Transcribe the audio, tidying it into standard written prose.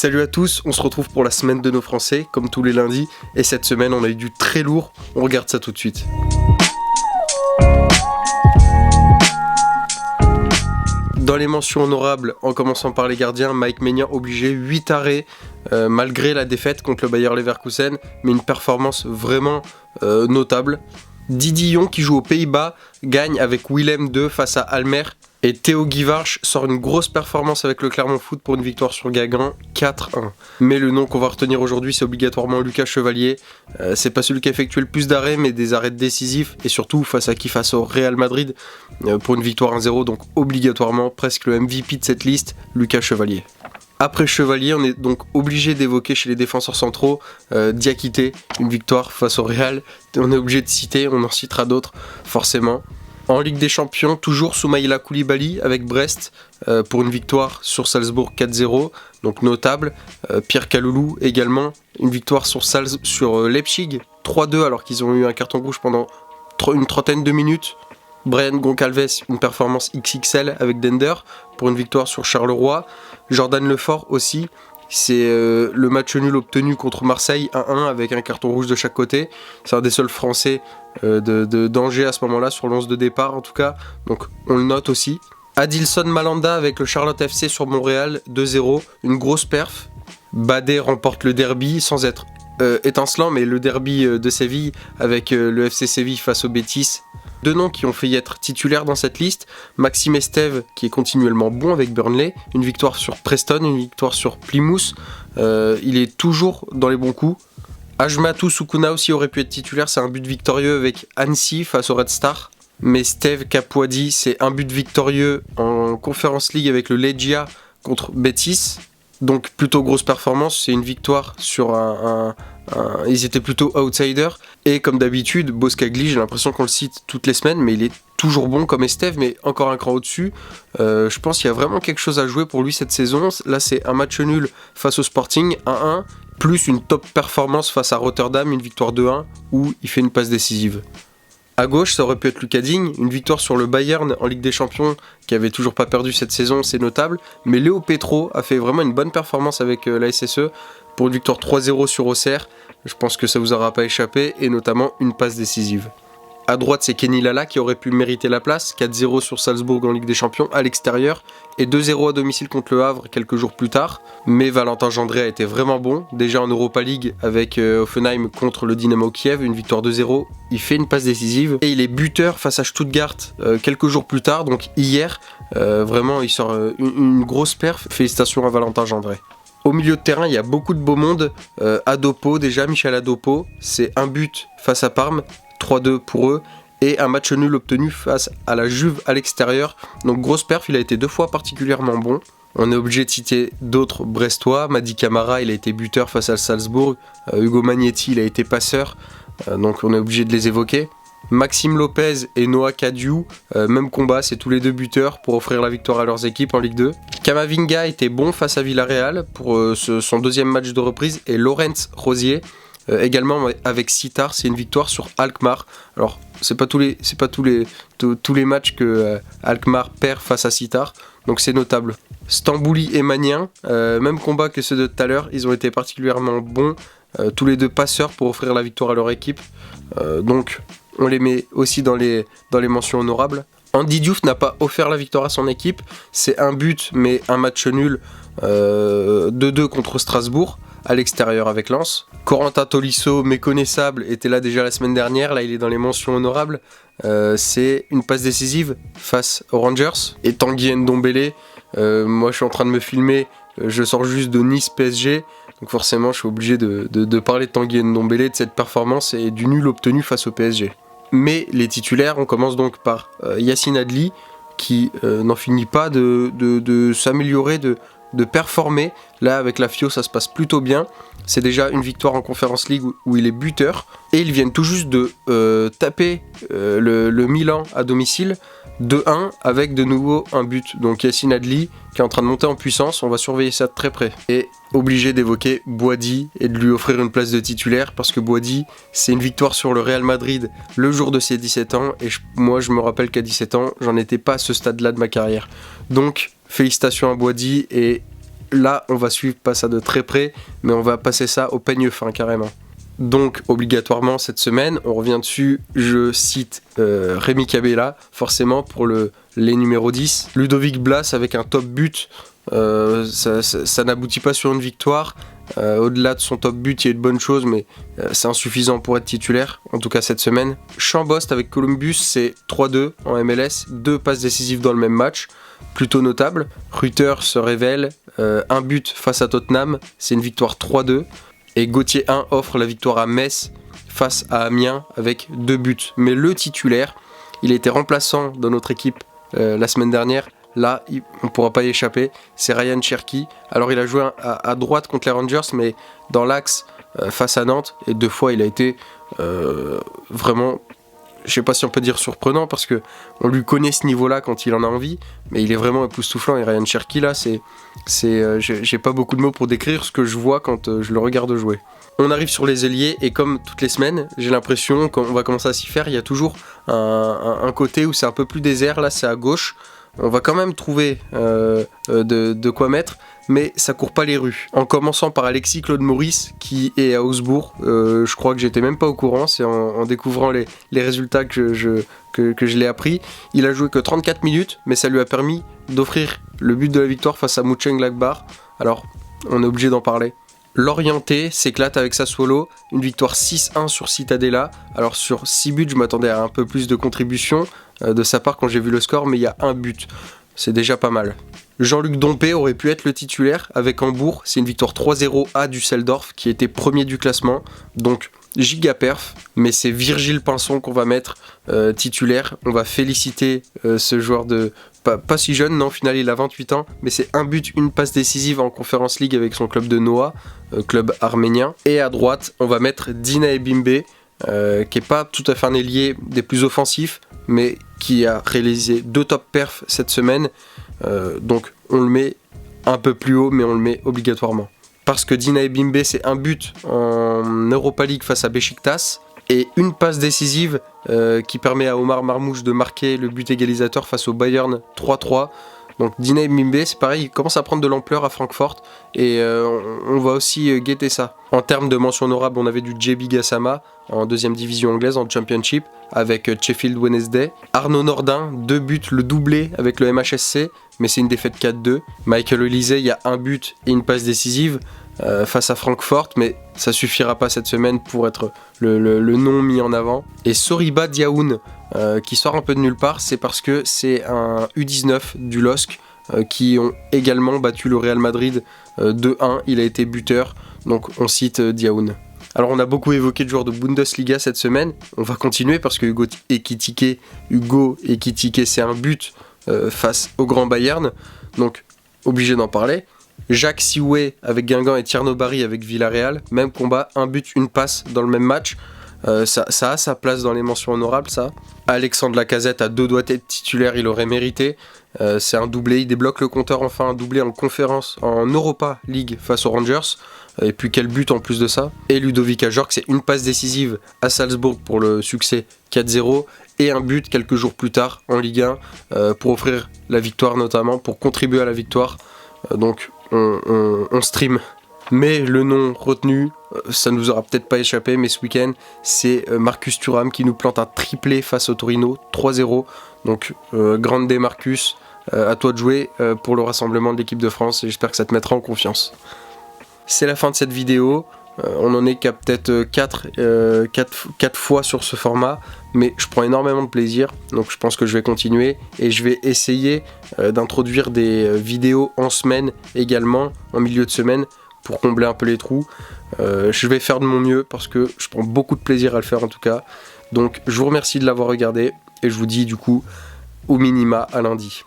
Salut à tous, on se retrouve pour la semaine de nos Français, comme tous les lundis, et cette semaine on a eu du très lourd, on regarde ça tout de suite. Dans les mentions honorables, en commençant par les gardiens, Mike Maignan obligé 8 arrêts, malgré la défaite contre le Bayer Leverkusen, mais une performance vraiment notable. Didillon qui joue aux Pays-Bas gagne avec Willem II face à Almer. Et Theo Guivarch sort une grosse performance avec le Clermont Foot pour une victoire sur Guingamp, 4-1. Mais le nom qu'on va retenir aujourd'hui, c'est obligatoirement Lucas Chevalier. C'est pas celui qui a effectué le plus d'arrêts, mais des arrêts décisifs. Et surtout face à qui? Face au Real Madrid, pour une victoire 1-0. Donc obligatoirement, presque le MVP de cette liste, Lucas Chevalier. Après Chevalier, on est donc obligé d'évoquer chez les défenseurs centraux Diakité, une victoire face au Real. On est obligé de citer, on en citera d'autres, forcément. En Ligue des Champions, toujours Soumaïla Koulibaly avec Brest pour une victoire sur Salzbourg 4-0, donc notable. Pierre Kaloulou également, une victoire sur Leipzig 3-2 alors qu'ils ont eu un carton rouge pendant une trentaine de minutes. Brian Goncalves, une performance XXL avec Dender pour une victoire sur Charleroi. Jordan Lefort aussi. C'est le match nul obtenu contre Marseille 1-1 avec un carton rouge de chaque côté. C'est un des seuls Français de danger à ce moment-là sur l'11 de départ en tout cas. Donc on le note aussi. Adilson Malanda avec le Charlotte FC sur Montréal 2-0. Une grosse perf. Badé remporte le derby sans être étincelant, mais le derby de Séville avec le FC Séville face au Betis. Deux noms qui ont failli être titulaires dans cette liste, Maxime Estève qui est continuellement bon avec Burnley, une victoire sur Preston, une victoire sur Plymouth, il est toujours dans les bons coups. Ajmatou Soukouna aussi aurait pu être titulaire, c'est un but victorieux avec Annecy face au Red Star. Mais Steve Capuadi, c'est un but victorieux en Conference League avec le Legia contre Betis. Donc plutôt grosse performance, c'est une victoire sur ils étaient plutôt outsiders. Et comme d'habitude, Boskagli, j'ai l'impression qu'on le cite toutes les semaines, mais il est toujours bon comme Estève, mais encore un cran au-dessus. Je pense qu'il y a vraiment quelque chose à jouer pour lui cette saison. Là, c'est un match nul face au Sporting, 1-1, plus une top performance face à Rotterdam, une victoire 2-1, où il fait une passe décisive. À gauche, ça aurait pu être Lucas Digne, une victoire sur le Bayern en Ligue des Champions, qui avait toujours pas perdu cette saison, c'est notable. Mais Léo Petro a fait vraiment une bonne performance avec la SSE pour une victoire 3-0 sur Auxerre. Je pense que ça vous aura pas échappé, et notamment une passe décisive. À droite, c'est Kenny Lala qui aurait pu mériter la place, 4-0 sur Salzbourg en Ligue des Champions à l'extérieur, et 2-0 à domicile contre le Havre quelques jours plus tard. Mais Valentin Gendré a été vraiment bon, déjà en Europa League avec Hoffenheim contre le Dynamo Kiev, une victoire 2-0, il fait une passe décisive, et il est buteur face à Stuttgart quelques jours plus tard, donc hier, vraiment il sort une grosse perf, félicitations à Valentin Gendré. Au milieu de terrain, il y a beaucoup de beau monde. Adopo, déjà, Michel Adopo, c'est un but face à Parme, 3-2 pour eux, et un match nul obtenu face à la Juve à l'extérieur. Donc grosse perf, il a été 2 fois particulièrement bon. On est obligé de citer d'autres Brestois. Madi Camara, il a été buteur face à Salzbourg. Hugo Magnetti, il a été passeur. Donc on est obligé de les évoquer. Maxime Lopez et Noah Kadiou, même combat, c'est tous les deux buteurs pour offrir la victoire à leurs équipes en Ligue 2. Kamavinga était bon face à Villarreal pour son deuxième match de reprise, et Laurent Rosier également avec Sitar, c'est une victoire sur Alkmaar. Alors c'est pas tous les matchs que Alkmaar perd face à Sitar, donc c'est notable. Stambouli et Magnin, même combat que ceux de tout à l'heure, ils ont été particulièrement bons, tous les deux passeurs pour offrir la victoire à leur équipe. Donc on les met aussi dans les mentions honorables. Andy Diouf n'a pas offert la victoire à son équipe, c'est un but mais un match nul 2-2 contre Strasbourg à l'extérieur avec Lens. Corentin Tolisso, méconnaissable, était là déjà la semaine dernière, là il est dans les mentions honorables. C'est une passe décisive face aux Rangers. Et Tanguy Ndombele, moi je suis en train de me filmer, je sors juste de Nice PSG, donc forcément je suis obligé de parler de Tanguy Ndombele, de cette performance et du nul obtenu face au PSG. Mais les titulaires, on commence donc par Yacine Adli, qui n'en finit pas de s'améliorer, de performer. Là avec la FIO ça se passe plutôt bien, c'est déjà une victoire en Conference League où il est buteur, et ils viennent tout juste de taper le Milan à domicile 2-1 avec de nouveau un but. Donc Yacine Adli qui est en train de monter en puissance, on va surveiller ça de très près. Et obligé d'évoquer Boadi et de lui offrir une place de titulaire, parce que Boadi, c'est une victoire sur le Real Madrid le jour de ses 17 ans, et moi je me rappelle qu'à 17 ans, j'en étais pas à ce stade-là de ma carrière. Donc félicitations à Boadi, et là on va suivre pas ça de très près, mais on va passer ça au peigne fin carrément. Donc obligatoirement cette semaine, on revient dessus, je cite Rémi Cabella, forcément pour les numéros 10. Ludovic Blas avec un top but, ça n'aboutit pas sur une victoire. Au-delà de son top but, il y a eu de bonnes choses, mais c'est insuffisant pour être titulaire, en tout cas cette semaine. Chambost avec Columbus, c'est 3-2 en MLS, 2 passes décisives dans le même match, plutôt notable. Rutter se révèle, un but face à Tottenham, c'est une victoire 3-2. Et Gauthier 1 offre la victoire à Metz face à Amiens avec 2 buts. Mais le titulaire, il était remplaçant dans notre équipe la semaine dernière. Là, on ne pourra pas y échapper. C'est Ryan Cherki. Alors, il a joué à droite contre les Rangers, mais dans l'axe face à Nantes. Et 2 fois, il a été vraiment, je ne sais pas si on peut dire surprenant, parce qu'on lui connaît ce niveau-là quand il en a envie. Mais il est vraiment époustouflant. Et Ryan Cherki, là, j'ai pas beaucoup de mots pour décrire ce que je vois quand je le regarde jouer. On arrive sur les ailiers et comme toutes les semaines, j'ai l'impression qu'on va commencer à s'y faire. Il y a toujours un côté où c'est un peu plus désert. Là, c'est à gauche. On va quand même trouver de quoi mettre, mais ça court pas les rues. En commençant par Alexis Claude Maurice qui est à Augsbourg. Je crois que j'étais même pas au courant. C'est en découvrant les résultats que je l'ai appris. Il a joué que 34 minutes, mais ça lui a permis d'offrir le but de la victoire face à Mönchengladbach. Alors, on est obligé d'en parler. L'Orienté s'éclate avec Sassuolo, une victoire 6-1 sur Cittadella. Alors sur 6 buts, je m'attendais à un peu plus de contribution de sa part quand j'ai vu le score, mais il y a 1 but. C'est déjà pas mal. Jean-Luc Dompé aurait pu être le titulaire avec Hambourg. C'est une victoire 3-0 à Düsseldorf qui était premier du classement. Donc giga perf, mais c'est Virgile Pinson qu'on va mettre titulaire. On va féliciter ce joueur de... Pas si jeune, non, au final il a 28 ans, mais c'est 1 but, 1 passe décisive en Conference League avec son club de Noah, club arménien. Et à droite, on va mettre Dina Ebimbe, qui est pas tout à fait un ailier des plus offensifs, mais qui a réalisé 2 top perfs cette semaine. Donc on le met un peu plus haut, mais on le met obligatoirement. Parce que Dina Ebimbe, c'est 1 but en Europa League face à Beşiktaş et 1 passe décisive qui permet à Omar Marmouche de marquer le but égalisateur face au Bayern 3-3. Donc Dina Ebimbe, c'est pareil, il commence à prendre de l'ampleur à Francfort et on va aussi guetter ça. En termes de mention honorable, on avait du JB Gassama en 2e division anglaise, en Championship, avec Sheffield Wednesday. Arnaud Nordin, 2 buts, le doublé avec le MHSC, mais c'est une défaite 4-2. Michael Olise, il y a 1 but et 1 passe décisive face à Francfort, mais ça suffira pas cette semaine pour être le nom mis en avant. Et Soriba Diaoun, qui sort un peu de nulle part, c'est parce que c'est un U19 du LOSC qui ont également battu le Real Madrid 2-1. Il a été buteur, donc on cite Diaoun. Alors on a beaucoup évoqué de joueurs de Bundesliga cette semaine, on va continuer parce que Hugo Ekitike c'est un but face au Grand Bayern, donc obligé d'en parler. Jacques Sioué avec Guingamp et Tierno Barry avec Villarreal, même combat, 1 but, 1 passe dans le même match. Ça a sa place dans les mentions honorables, ça. Alexandre Lacazette a 2 doigts d'être titulaire, il aurait mérité. C'est un doublé, il débloque le compteur enfin, un doublé en conférence, en Europa League face aux Rangers. Et puis quel but en plus de ça. Et Ludovic Ajorc, c'est 1 passe décisive à Salzbourg pour le succès 4-0. Et un but quelques jours plus tard en Ligue 1 pour offrir la victoire notamment, pour contribuer à la victoire. Donc on stream. Mais le nom retenu, ça nous aura peut-être pas échappé, mais ce week-end, c'est Marcus Thuram qui nous plante un triplé face au Torino, 3-0. Donc, grande Marcus, à toi de jouer pour le rassemblement de l'équipe de France et j'espère que ça te mettra en confiance. C'est la fin de cette vidéo. On en est qu'à peut-être 4 fois sur ce format, mais je prends énormément de plaisir, donc je pense que je vais continuer et je vais essayer d'introduire des vidéos en semaine également, en milieu de semaine, pour combler un peu les trous. Je vais faire de mon mieux parce que je prends beaucoup de plaisir à le faire en tout cas. Donc je vous remercie de l'avoir regardé et je vous dis du coup au minima à lundi.